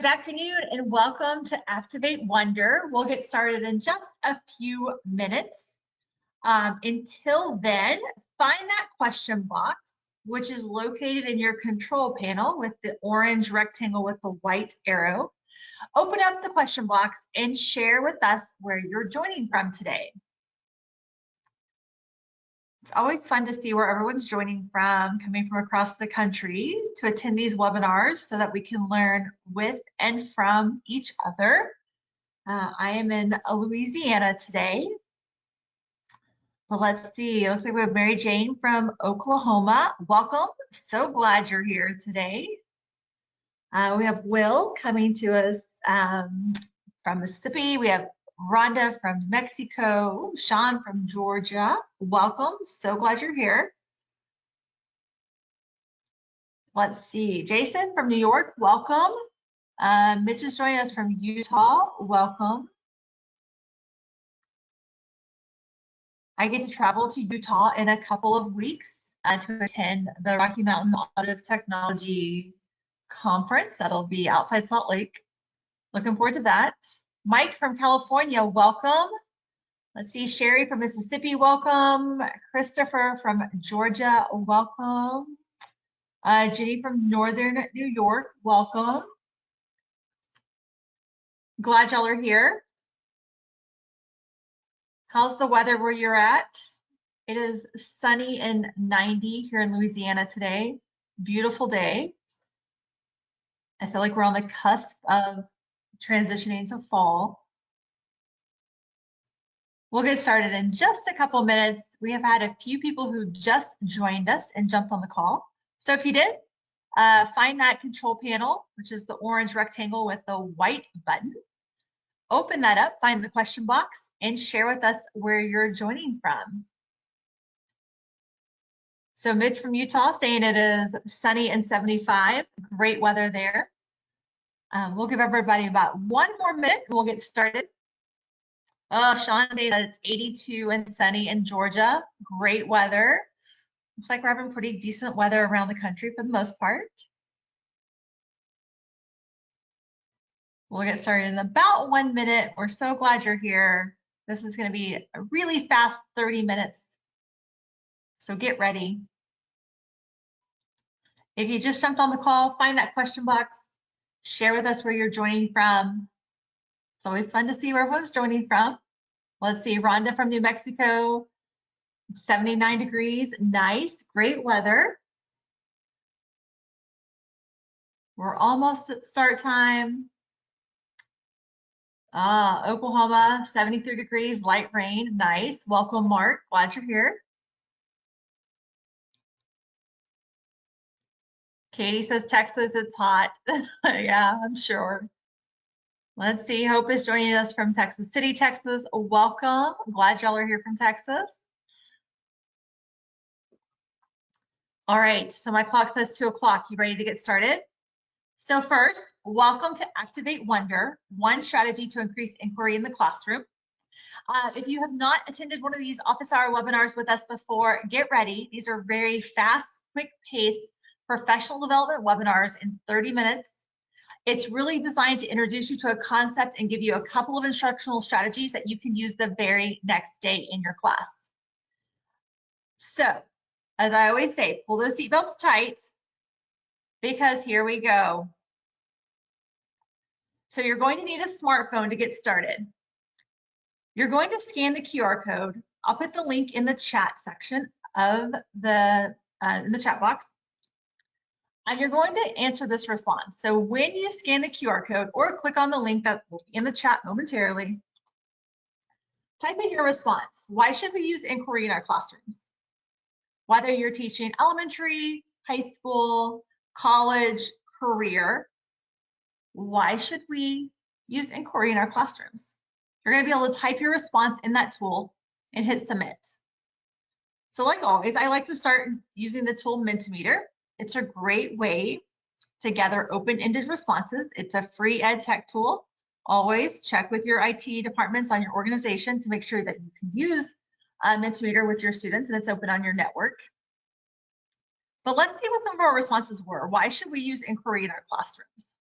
Good afternoon and welcome to Activate Wonder. We'll get started in just a few minutes. Until then, find that question box, which is located in your control panel with the orange rectangle with the white arrow. Open up the question box and share with us where you're joining from today. It's always fun to see where everyone's joining from, coming from across the country to attend these webinars so that we can learn with and from each other. I am in Louisiana today. But let's see, it looks like we have Mary Jane from Oklahoma. Welcome, so glad you're here today. We have Will coming to us from Mississippi. We have Rhonda from New Mexico, Sean from Georgia. Welcome, so glad you're here. Let's see, Jason from New York, welcome. Mitch is joining us from Utah, welcome. I get to travel to Utah in a couple of weeks to attend the Rocky Mountain Automotive Technology Conference. That'll be outside Salt Lake. Looking forward to that. Mike from California, welcome. Let's see, Sherry from Mississippi, welcome. Christopher from Georgia, welcome. Jenny from Northern New York, welcome. Glad y'all are here. How's the weather where you're at? It is sunny and 90 here in Louisiana today. Beautiful day. I feel like we're on the cusp of transitioning to fall. We'll get started in just a couple minutes. We have had a few people who just joined us and jumped on the call. So if you did, find that control panel, which is the orange rectangle with the white button. Open that up, find the question box, and share with us where you're joining from. So Mitch from Utah saying it is sunny and 75. Great weather there. We'll give everybody about 1 more minute and we'll get started. Sean saying that it's 82 and sunny in Georgia. Great weather. Looks like we're having pretty decent weather around the country for the most part. We'll get started in about 1 minute. We're so glad you're here. This is going to be a really fast 30 minutes. So get ready. If you just jumped on the call, find that question box. Share with us where you're joining from. It's always fun to see where everyone's joining from. Let's see, Rhonda from New Mexico, 79 degrees, nice, great weather. We're almost at start time. Oklahoma, 73 degrees, light rain, nice. Welcome, Mark, glad you're here. Katie says Texas, it's hot. Yeah, I'm sure. Let's see, Hope is joining us from Texas City, Texas. Welcome, glad y'all are here from Texas. All right, so my clock says 2 o'clock. You ready to get started? So first, welcome to Activate Wonder, one strategy to increase inquiry in the classroom. If you have not attended one of these office hour webinars with us before, get ready. These are very fast, quick pace, professional development webinars in 30 minutes. It's really designed to introduce you to a concept and give you a couple of instructional strategies that you can use the very next day in your class. So, as I always say, pull those seatbelts tight because here we go. So you're going to need a smartphone to get started. You're going to scan the QR code. I'll put the link in the chat section of the in the chat box. And you're going to answer this response. So when you scan the QR code or click on the link that will be in the chat momentarily, type in your response. Why should we use inquiry in our classrooms? Whether you're teaching elementary, high school, college, career, why should we use inquiry in our classrooms? You're going to be able to type your response in that tool and hit submit. So like always, I like to start using the tool Mentimeter. It's a great way to gather open-ended responses. It's a free ed tech tool. Always check with your IT departments on your organization to make sure that you can use Mentimeter with your students and it's open on your network. But let's see what some of our responses were. Why should we use inquiry in our classrooms?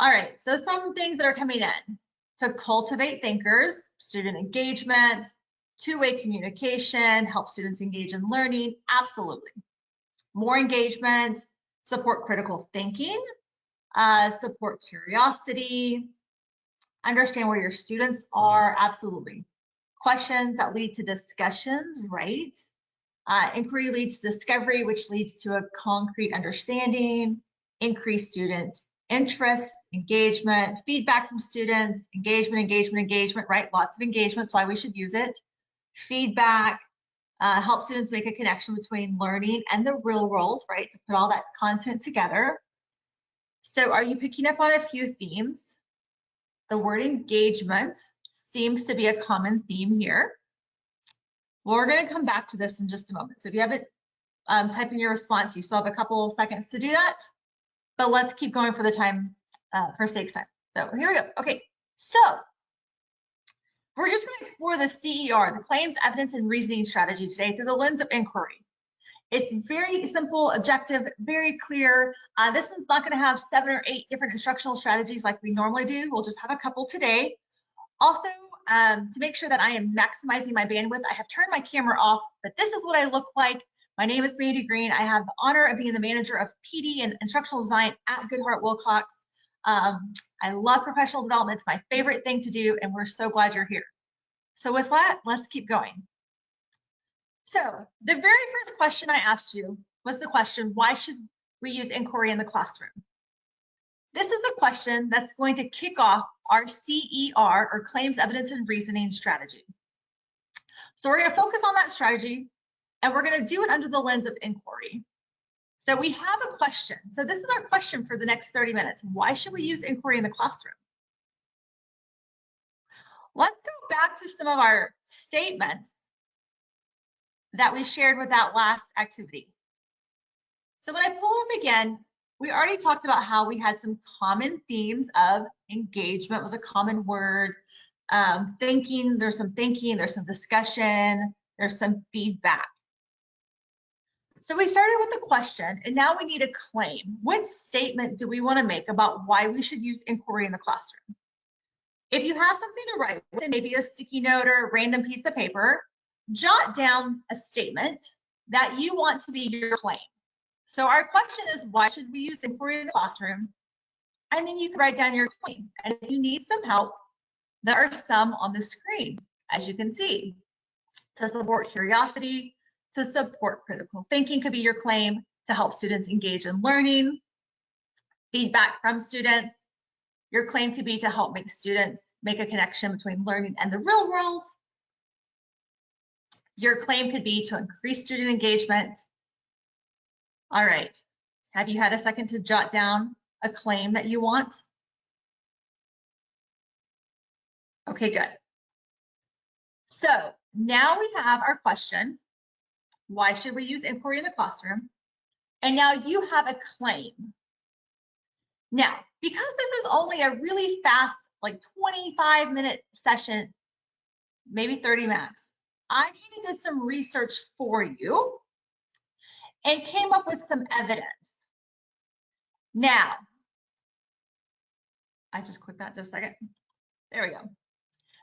All right, so some things that are coming in. To cultivate thinkers, student engagement, two-way communication, help students engage in learning, absolutely. More engagement, support critical thinking, support curiosity, understand where your students are, absolutely. Questions that lead to discussions, right? Inquiry leads to discovery, which leads to a concrete understanding, increased student interest, engagement, feedback from students, engagement, right? Lots of engagements, why we should use it. Feedback, help students make a connection between learning and the real world, right? To put all that content together. So are you picking up on a few themes? The word engagement seems to be a common theme here. Well, we're going to come back to this in just a moment. So if you haven't typed in your response, you still have a couple of seconds to do that. But let's keep going for the time, for sake's time. So here we go. Okay, so we're just going to explore the CER, the claims, evidence, and reasoning strategy today through the lens of inquiry. It's very simple, objective, very clear. This one's not going to have 7 or 8 different instructional strategies like we normally do. We'll just have a couple today. Also, to make sure that I am maximizing my bandwidth, I have turned my camera off, but this is what I look like. My name is Mandy Green. I have the honor of being the manager of PD and instructional design at Goodheart-Willcox. I love professional development. It's my favorite thing to do, and we're so glad you're here. So with that, let's keep going. So the very first question I asked you was the question, why should we use inquiry in the classroom? This is the question that's going to kick off our CER, or Claims, Evidence, and Reasoning strategy. So we're going to focus on that strategy, and we're going to do it under the lens of inquiry. So we have a question. So this is our question for the next 30 minutes. Why should we use inquiry in the classroom? Let's go back to some of our statements that we shared with that last activity. So when I pull up again, we already talked about how we had some common themes of engagement was a common word, thinking, there's some discussion, there's some feedback. So we started with the question, and now we need a claim. What statement do we want to make about why we should use inquiry in the classroom? If you have something to write with, maybe a sticky note or a random piece of paper, jot down a statement that you want to be your claim. So our question is, why should we use inquiry in the classroom? And then you can write down your claim. And if you need some help, there are some on the screen, as you can see. To support curiosity, to support critical thinking could be your claim, to help students engage in learning, feedback from students. Your claim could be to help make students make a connection between learning and the real world. Your claim could be to increase student engagement. All right, have you had a second to jot down a claim that you want? Okay, good. So now we have our question, why should we use inquiry in the classroom? And now you have a claim. Now, because this is only a really fast, like 25-minute session, maybe 30 max, I kind of did some research for you and came up with some evidence. Now, I just clicked that just a second. There we go.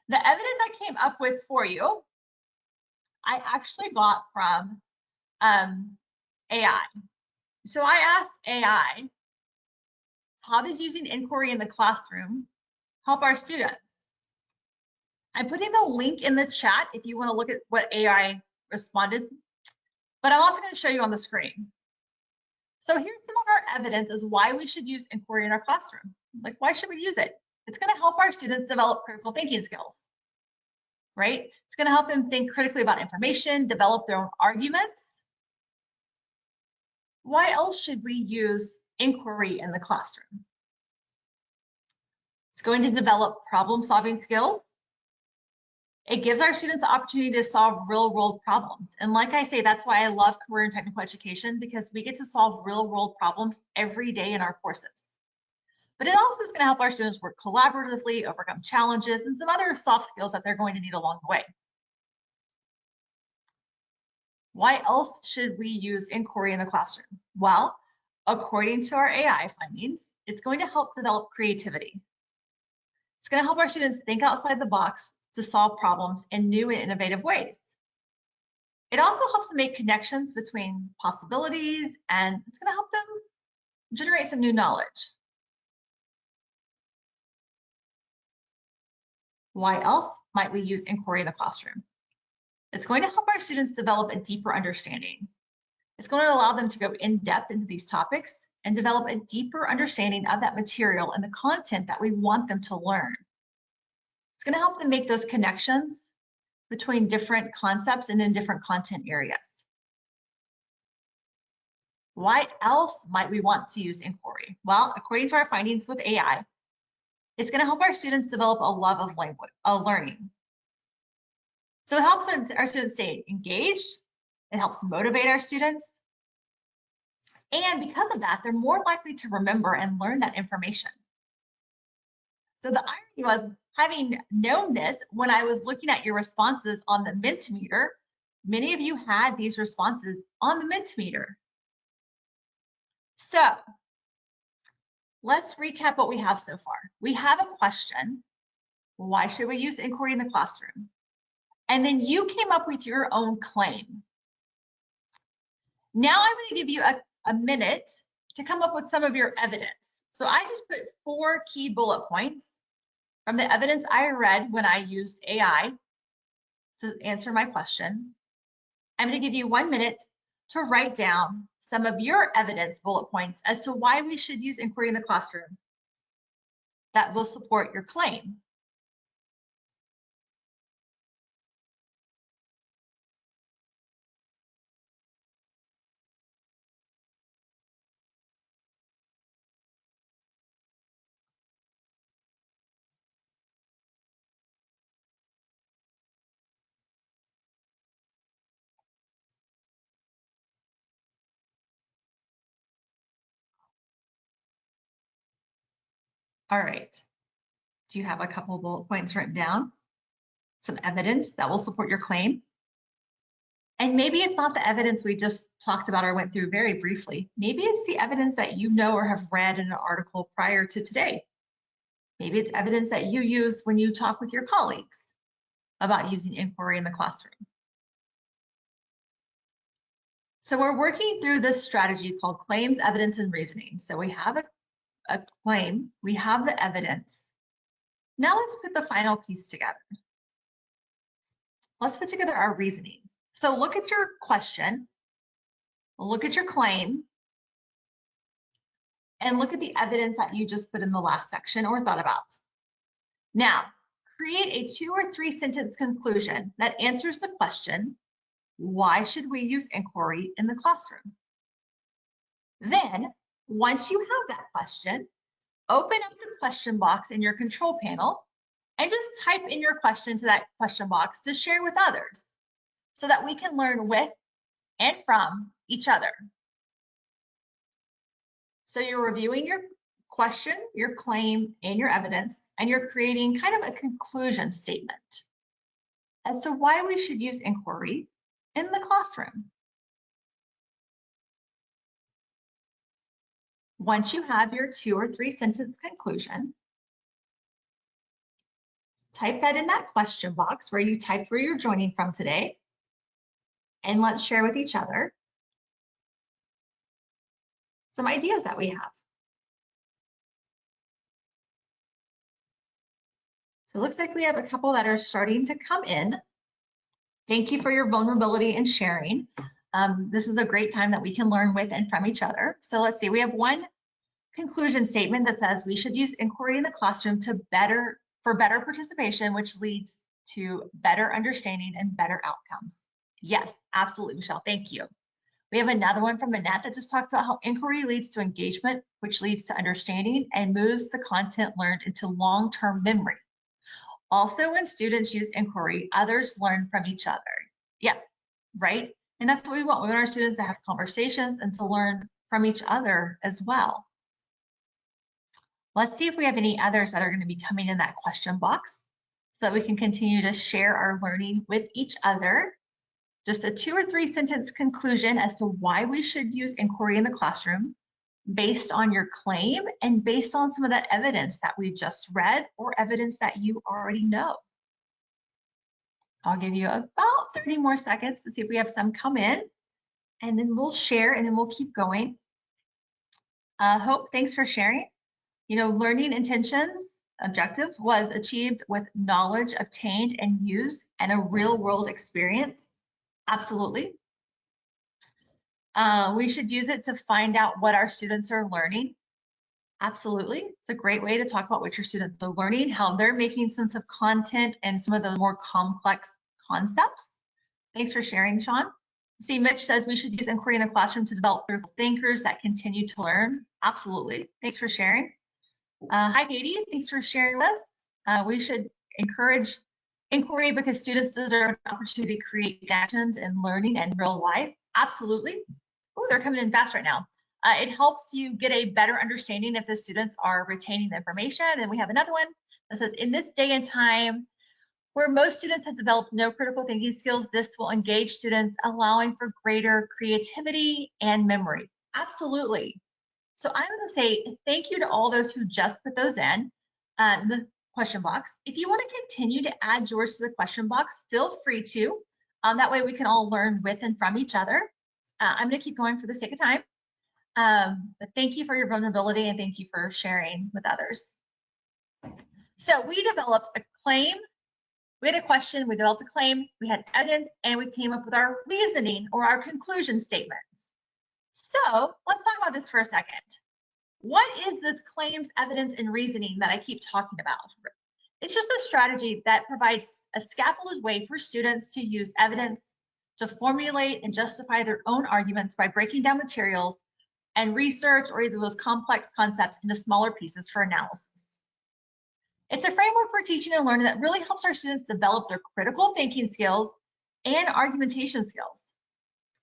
The evidence I came up with for you, I actually got from AI. So I asked AI, how does using inquiry in the classroom help our students? I'm putting the link in the chat if you want to look at what AI responded, but I'm also going to show you on the screen. So here's some of our evidence as why we should use inquiry in our classroom. Like, why should we use it? It's going to help our students develop critical thinking skills, right? It's going to help them think critically about information, develop their own arguments. Why else should we use inquiry in the classroom? It's going to develop problem-solving skills. It gives our students the opportunity to solve real-world problems. And like I say, that's why I love career and technical education, because we get to solve real-world problems every day in our courses. But it also is going to help our students work collaboratively, overcome challenges, and some other soft skills that they're going to need along the way. Why else should we use inquiry in the classroom? Well, according to our AI findings, it's going to help develop creativity. It's going to help our students think outside the box to solve problems in new and innovative ways. It also helps them make connections between possibilities, and it's going to help them generate some new knowledge. Why else might we use inquiry in the classroom? It's going to help our students develop a deeper understanding. It's going to allow them to go in depth into these topics and develop a deeper understanding of that material and the content that we want them to learn. It's going to help them make those connections between different concepts and in different content areas. Why else might we want to use inquiry? Well, according to our findings with AI, it's going to help our students develop a love of learning. So it helps our students stay engaged. It helps motivate our students. And because of that, they're more likely to remember and learn that information. So the irony was, having known this, when I was looking at your responses on the Mentimeter, many of you had these responses on the Mentimeter. So let's recap what we have so far. We have a question: why should we use inquiry in the classroom? And then you came up with your own claim. Now I'm going to give you a minute to come up with some of your evidence. So I just put 4 key bullet points from the evidence I read when I used AI to answer my question. I'm going to give you 1 minute to write down some of your evidence bullet points as to why we should use inquiry in the classroom that will support your claim. All right. Do you have a couple of bullet points written down? Some evidence that will support your claim? And maybe it's not the evidence we just talked about or went through very briefly. Maybe it's the evidence that you know or have read in an article prior to today. Maybe it's evidence that you use when you talk with your colleagues about using inquiry in the classroom. So we're working through this strategy called claims, evidence, and reasoning. So we have a claim, we have the evidence. Now let's put the final piece together. Let's put together our reasoning. So look at your question, look at your claim, and look at the evidence that you just put in the last section or thought about. Now, create a 2 or 3 sentence conclusion that answers the question, why should we use inquiry in the classroom? Then, once you have that question, open up the question box in your control panel and just type in your question to that question box to share with others so that we can learn with and from each other. So you're reviewing your question, your claim, and your evidence, and you're creating kind of a conclusion statement as to why we should use inquiry in the classroom. Once you have your 2 or 3 sentence conclusion, type that in that question box where you typed where you're joining from today, and let's share with each other some ideas that we have. So it looks like we have a couple that are starting to come in. Thank you for your vulnerability and sharing. This is a great time that we can learn with and from each other. So let's see, we have one conclusion statement that says we should use inquiry in the classroom for better participation, which leads to better understanding and better outcomes. Yes, absolutely, Michelle, thank you. We have another one from Annette that just talks about how inquiry leads to engagement, which leads to understanding and moves the content learned into long-term memory. Also, when students use inquiry, others learn from each other. Yep, right? And that's what we want. We want our students to have conversations and to learn from each other as well. Let's see if we have any others that are going to be coming in that question box so that we can continue to share our learning with each other. Just a 2 or 3 sentence conclusion as to why we should use inquiry in the classroom based on your claim and based on some of that evidence that we just read or evidence that you already know. I'll give you about 30 more seconds to see if we have some come in, and then we'll share and then we'll keep going. Hope, thanks for sharing. Learning intentions objective was achieved with knowledge obtained and used and a real world experience. Absolutely. We should use it to find out what our students are learning. Absolutely. It's a great way to talk about what your students are learning, how they're making sense of content and some of those more complex concepts. Thanks for sharing, Sean. See, Mitch says we should use inquiry in the classroom to develop critical thinkers that continue to learn. Absolutely. Thanks for sharing. Hi, Katie. Thanks for sharing this. We should encourage inquiry because students deserve an opportunity to create actions in learning and real life. Absolutely. Oh, they're coming in fast right now. It helps you get a better understanding if the students are retaining the information. And we have another one that says, in this day and time where most students have developed no critical thinking skills, this will engage students, allowing for greater creativity and memory. Absolutely. So I'm going to say thank you to all those who just put those in the question box. If you want to continue to add yours to the question box, feel free to. That way we can all learn with and from each other. I'm going to keep going for the sake of time. But thank you for your vulnerability and thank you for sharing with others. So we developed a claim. We had a question, we developed a claim, we had evidence, and we came up with our reasoning or our conclusion statements. So let's talk about this for a second. What is this claims, evidence, and reasoning that I keep talking about? It's just a strategy that provides a scaffolded way for students to use evidence to formulate and justify their own arguments by breaking down materials and research or either those complex concepts into smaller pieces for analysis. It's a framework for teaching and learning that really helps our students develop their critical thinking skills and argumentation skills.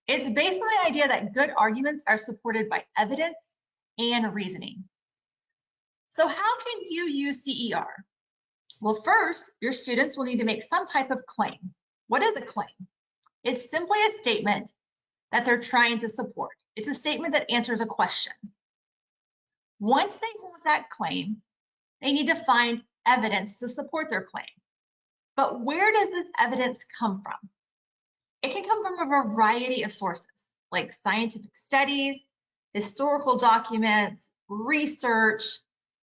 It's based on the idea that good arguments are supported by evidence and reasoning. So how can you use CER? Well, first, your students will need to make some type of claim. What is a claim? It's simply a statement that they're trying to support. It's a statement that answers a question. Once they have that claim, they need to find evidence to support their claim. But where does this evidence come from? It can come from a variety of sources, like scientific studies, historical documents, research,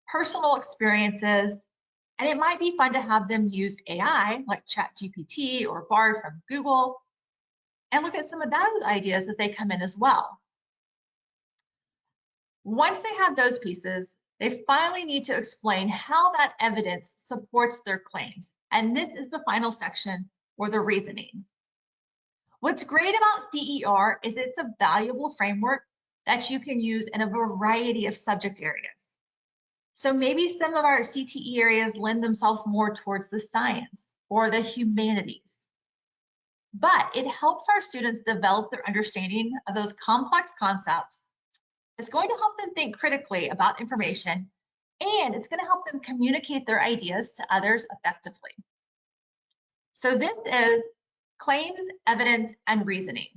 personal experiences, and it might be fun to have them use AI, like ChatGPT or Bard from Google, and look at some of those ideas as they come in as well. Once they have those pieces, they finally need to explain how that evidence supports their claims. And this is the final section, or the reasoning. What's great about CER is it's a valuable framework that you can use in a variety of subject areas. So maybe some of our CTE areas lend themselves more towards the science or the humanities. But it helps our students develop their understanding of those complex concepts. It's going to help them think critically about information, and it's going to help them communicate their ideas to others effectively. So this is claims, evidence, and reasoning.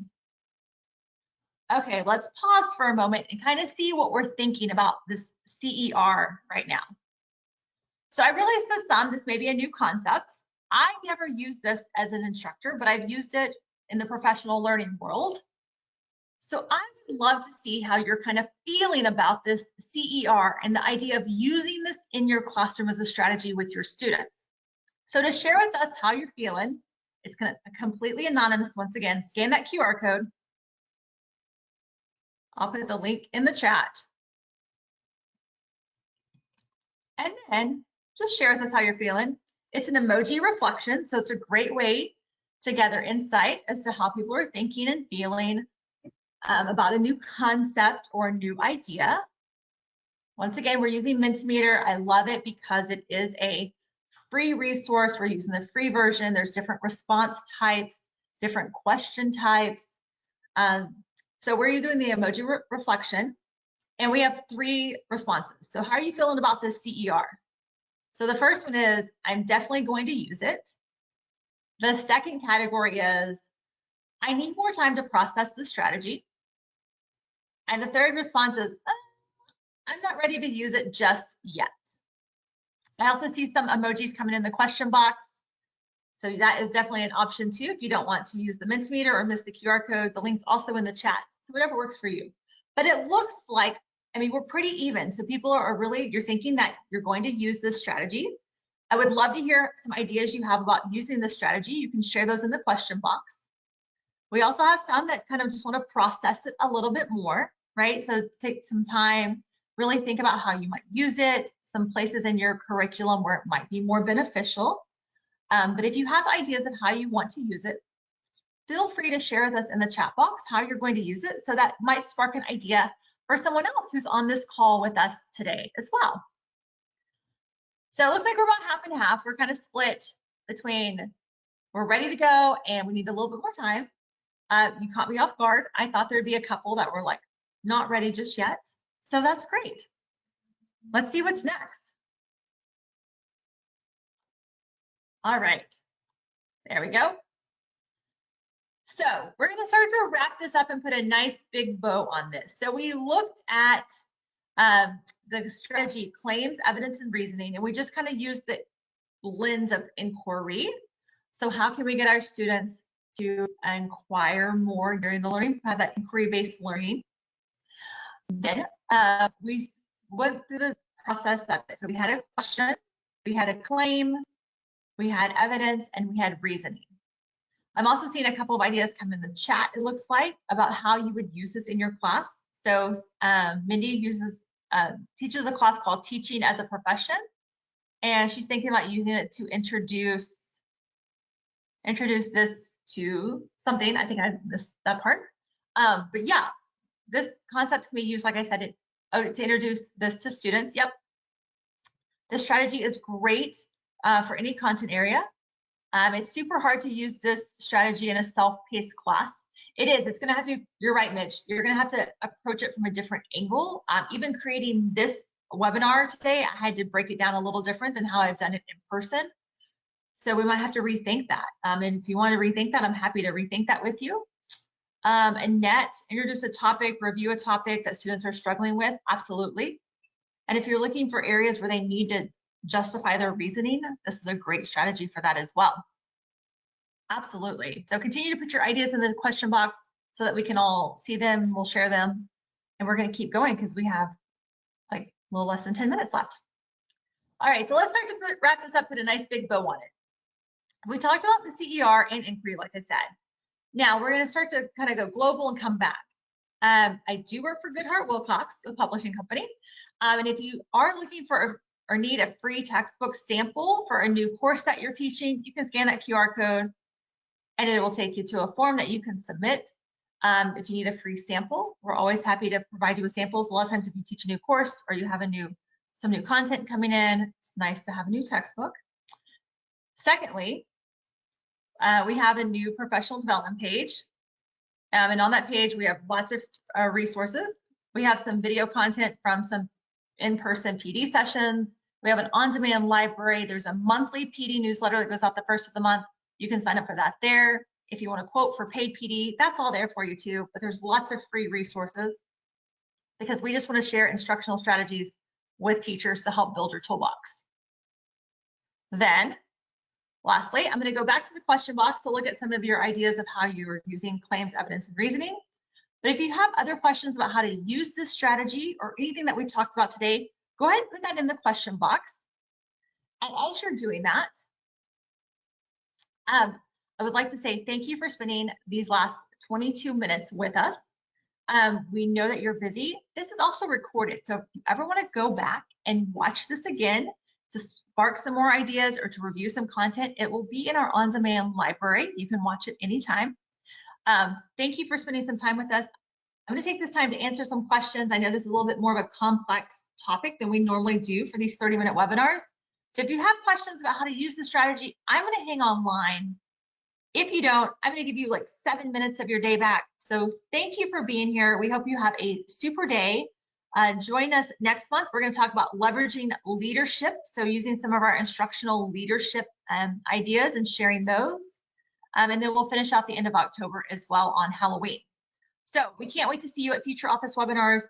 Okay, let's pause for a moment and kind of see what we're thinking about this CER right now. So I realize to some, this may be a new concept. I never used this as an instructor, but I've used it in the professional learning world. So I would love to see how you're kind of feeling about this CER and the idea of using this in your classroom as a strategy with your students. So to share with us how you're feeling, it's going to completely anonymous. Once again, scan that QR code. I'll put the link in the chat. And then just share with us how you're feeling. It's an emoji reflection, so it's a great way to gather insight as to how people are thinking and feeling about a new concept or a new idea. Once again, we're using Mentimeter. I love it because it is a free resource. We're using the free version. There's different response types, different question types. So we're doing the emoji reflection, and we have 3 responses. So how are you feeling about this CER? So the first one is, I'm definitely going to use it. The second category is, I need more time to process the strategy. And the third response is, I'm not ready to use it just yet. I also see some emojis coming in the question box. So that is definitely an option too. If you don't want to use the Mentimeter or miss the QR code, the link's also in the chat. So whatever works for you. But it looks like, I mean, we're pretty even. So people are really, you're thinking that you're going to use this strategy. I would love to hear some ideas you have about using this strategy. You can share those in the question box. We also have some that kind of just want to process it a little bit more, right? So take some time, really think about how you might use it, some places in your curriculum where it might be more beneficial. But if you have ideas of how you want to use it, feel free to share with us in the chat box how you're going to use it. So that might spark an idea for someone else who's on this call with us today as well. So it looks like we're about half and half. We're kind of split between we're ready to go and we need a little bit more time. You caught me off guard. I thought there'd be a couple that were like not ready just yet. So that's great. Let's see what's next. All right, there we go. So we're going to start to wrap this up and put a nice big bow on this. So we looked at the strategy, claims, evidence, and reasoning, and we just kind of used the lens of inquiry. So how can we get our students to inquire more during the learning, have that inquiry-based learning? Then we went through the process of it. So we had a question, we had a claim, we had evidence, and we had reasoning. I'm also seeing a couple of ideas come in the chat, it looks like, about how you would use this in your class. So Mindy teaches a class called Teaching as a Profession, and she's thinking about using it to introduce this to something. I think I missed that part. But yeah, this concept can be used, like I said, to introduce this to students. Yep. This strategy is great for any content area. It's super hard to use this strategy in a self-paced class. It is, it's gonna have to, you're right, Mitch, you're gonna have to approach it from a different angle. Even creating this webinar today, I had to break it down a little different than how I've done it in person. So we might have to rethink that. And if you want to rethink that, I'm happy to rethink that with you. Annette, introduce a topic, review a topic that students are struggling with, absolutely. And if you're looking for areas where they need to justify their reasoning, this is a great strategy for that as well. Absolutely. So continue to put your ideas in the question box so that we can all see them, we'll share them, and we're going to keep going because we have like a little less than 10 minutes left. All right, so let's start to wrap this up, put a nice big bow on it. We talked about the CER and inquiry, like I said. Now we're going to start to kind of go global and come back. I do work for Goodheart-Willcox, the publishing company. And if you are looking for or need a free textbook sample for a new course that you're teaching, you can scan that QR code and it will take you to a form that you can submit. If you need a free sample, we're always happy to provide you with samples. A lot of times if you teach a new course or you have some new content coming in, it's nice to have a new textbook. Secondly, we have a new professional development page. And on that page, we have lots of resources. We have some video content from some in-person PD sessions. We have an on-demand library. There's a monthly PD newsletter that goes out the first of the month. You can sign up for that there. If you want to quote for paid PD, that's all there for you too. But there's lots of free resources because we just want to share instructional strategies with teachers to help build your toolbox. Then, lastly, I'm going to go back to the question box to look at some of your ideas of how you're using claims, evidence, and reasoning. But if you have other questions about how to use this strategy or anything that we talked about today, go ahead and put that in the question box. And as you're doing that, I would like to say thank you for spending these last 22 minutes with us. We know that you're busy. This is also recorded. So if you ever want to go back and watch this again to spark some more ideas or to review some content, it will be in our on-demand library. You can watch it anytime. Thank you for spending some time with us. I'm going to take this time to answer some questions. I know this is a little bit more of a complex topic than we normally do for these 30-minute webinars. So if you have questions about how to use the strategy, I'm going to hang online. If you don't, I'm going to give you like 7 minutes of your day back. So thank you for being here. We hope you have a super day. Join us next month. We're going to talk about leveraging leadership. So using some of our instructional leadership ideas and sharing those. And then we'll finish out the end of October as well on Halloween. So we can't wait to see you at future office webinars.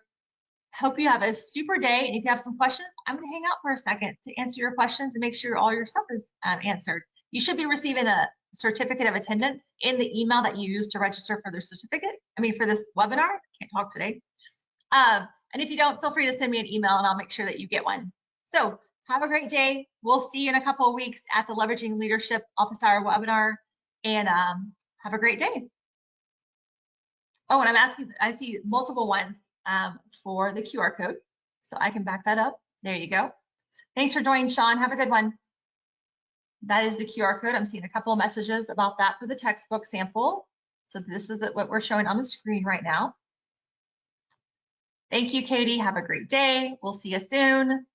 Hope you have a super day. And if you have some questions, I'm going to hang out for a second to answer your questions and make sure all your stuff is answered. You should be receiving a certificate of attendance in the email that you use to register for the certificate. For this webinar. Can't talk today. And if you don't, feel free to send me an email and I'll make sure that you get one. So have a great day. We'll see you in a couple of weeks at the Leveraging Leadership Office Hour webinar, and have a great day. Oh, and I see multiple ones for the QR code, so I can back that up. There you go. Thanks for joining, Sean. Have a good one. That is the QR code. I'm seeing a couple of messages about that for the textbook sample. So this is what we're showing on the screen right now. Thank you, Katie. Have a great day. We'll see you soon.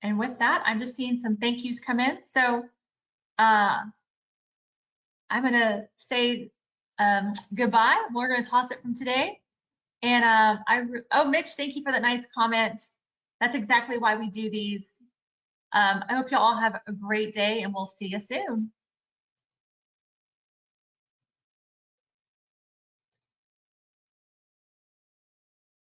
And with that, I'm just seeing some thank yous come in. So I'm going to say goodbye. We're going to toss it from today. And oh, Mitch, thank you for that nice comment. That's exactly why we do these. I hope you all have a great day, and we'll see you soon.